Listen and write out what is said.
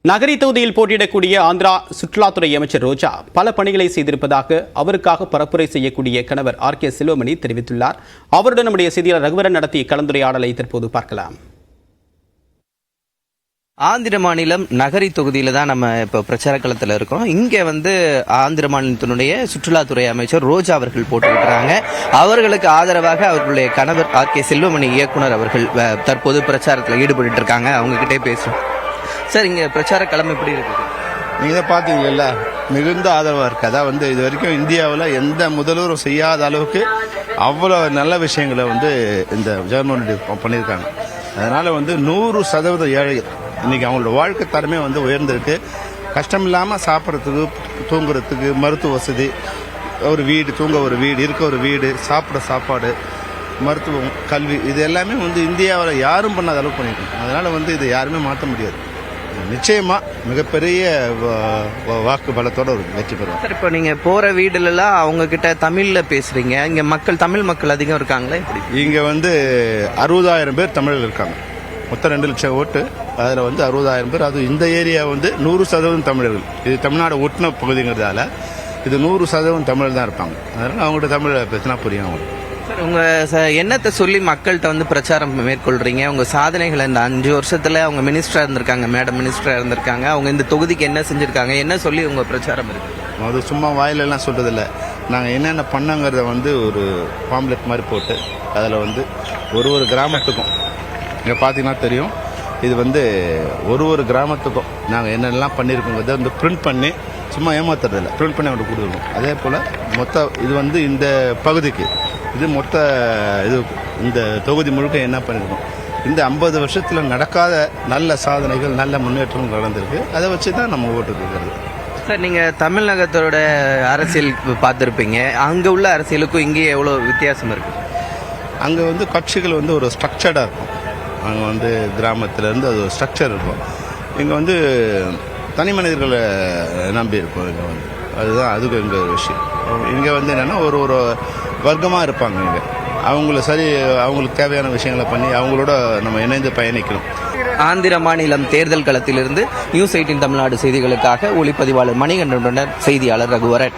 நகரி தொகுதியில் போட்டியிடக்கூடிய ஆந்திரா சுற்றுலாத்துறை அமைச்சர் ரோஜா பல பணிகளை செய்திருப்பதாக அவருக்காக பரப்புரை செய்யக்கூடிய கணவர் ஆர்.கே. செல்வமணி தெரிவித்துள்ளார். அவருடன் நம்முடைய செய்தியாளர் ரகுவரன் நடத்திய கலந்துரையாடலை தற்போது பார்க்கலாம். ஆந்திர மாநிலம் நகரி தொகுதியில தான் நம்ம இப்போ பிரச்சார களத்தில் இருக்கோம். இங்கே ஆந்திர மாநிலத்தினுடைய சுற்றுலாத்துறை அமைச்சர் ரோஜா அவர்கள் போட்டுவிட்டுறாங்க. அவர்களுக்கு ஆதரவாக அவர்களுடைய கணவர் ஆர்.கே. செல்வமணி இயக்குனர் அவர்கள் தற்போது பிரச்சாரத்தில் ஈடுபட்டு இருக்காங்க. அவங்க கிட்டே பேசும். சார், இங்கே பிரச்சார களம் எப்படி இருக்குது? நீங்கள் தான் பார்த்தீங்கல்ல, மிகுந்த ஆதரவாக இருக்குது. அதான் இது வரைக்கும் இந்தியாவில் எந்த முதல்வரும் செய்யாத அளவுக்கு அவ்வளோ நல்ல விஷயங்களை இந்த ஜெகன்மோகன் பண்ணியிருக்காங்க. அதனால் 100% ஏழைகள் இன்றைக்கி அவங்களோட வாழ்க்கை தரமே உயர்ந்திருக்கு. கஷ்டம் இல்லாமல் சாப்பிட்றதுக்கு, தூங்குறதுக்கு மருத்துவ வசதி, ஒரு வீடு, தூங்க ஒரு வீடு, இருக்க ஒரு வீடு, சாப்பிட சாப்பாடு, மருத்துவம், கல்வி, இது எல்லாமே இந்தியாவில் யாரும் பண்ணாத அளவுக்கு பண்ணியிருக்காங்க. அதனால் இதை யாருமே மாற்ற முடியாது. நிச்சயமா மிகப்பெரிய வாக்கு பலத்தோட ஒரு வெற்றி பெறுவாங்க. சார், இப்போ நீங்க போற வீடுலாம் அவங்க கிட்ட தமிழ்ல பேசுறீங்க. இங்க தமிழ் மக்கள் அதிகம் இருக்காங்களே. இங்க 60,000 பேர் தமிழர்கள் இருக்காங்க. மொத்தம் 2 லட்சம் ஓட்டு. அதில் 60,000 பேர். அது இந்த ஏரியா 100% தமிழர்கள். இது தமிழ்நாடு ஒட்டின பகுதிங்கிறதால இது 100% தமிழர் தான் இருப்பாங்க. அதனால அவங்கள்ட்ட தமிழ் பேசினா புரியும் அவங்களுக்கு. சார், உங்க எண்ணத்தை சொல்லி மக்கள்கிட்ட பிரச்சாரம் மேற்கொள்றீங்க. உங்க சாதனைகளை இந்த 5 வருஷத்துல அவங்க மினிஸ்டரா இருந்திருக்காங்க, மேடம் மினிஸ்டரா இருந்திருக்காங்க. அவங்க இந்த தொகுதிக்கு என்ன செஞ்சிருக்காங்க, என்ன சொல்லி உங்க பிரச்சாரம் இருக்கு? அது சும்மா வாயிலெல்லாம் சொல்றதில்ல. நாங்கள் என்னென்ன பண்ணங்கிறத ஒரு பாம்லெட் மாதிரி போட்டு அதில் ஒரு கிராமத்துக்கும் இங்கே பார்த்தீங்கன்னா தெரியும். இது ஒரு கிராமத்துக்கும் நாங்கள் என்னென்னலாம் பண்ணியிருக்கோங்கிறத பிரிண்ட் பண்ணி, சும்மா ஏமாத்துறதில்ல, பிரிண்ட் பண்ணி அவங்களுக்கு கொடுக்கணும். அதே போல் மொத்த இது இந்த பகுதிக்கு, இது மொத்த இது இந்த தொகுதி முழுக்க என்ன பண்ணியிருக்கோம். இந்த 50 வருஷத்தில் நடக்காத நல்ல சாதனைகள், நல்ல முன்னேற்றங்கள் நடந்திருக்கு. அதை வச்சு தான் நம்ம ஓட்டு கேட்கறது. சார், நீங்கள் தமிழகத்தோட அரசியல் பார்த்துருப்பீங்க. அங்கே உள்ள அரசியலுக்கும் இங்கே எவ்வளோ வித்தியாசம் இருக்குது? அங்கே கட்சிகள் ஒரு ஸ்ட்ரக்சர்டாக இருக்கும். அங்கே கிராமத்திலேருந்து அது ஒரு ஸ்ட்ரக்சர் இருக்கும். இங்கே தனி மனிதர்களை நம்பி இருக்கும். இங்கே அதுதான் அதுக்கு இங்கே விஷயம். இங்கே என்னென்னா ஒரு வர்க்கமாக இருப்பாங்க. இங்கே அவங்களுக்கு தேவையான விஷயங்களை பண்ணி அவங்களோட நம்ம இணைந்து பயணிக்கணும். ஆந்திர மாநிலம் தேர்தல் களத்திலிருந்து நியூஸ் 18 தமிழ்நாடு செய்திகளுக்காக ஒளிப்பதிவாளர் மணிகண்டனுடன் செய்தியாளர் ரகுவரன்.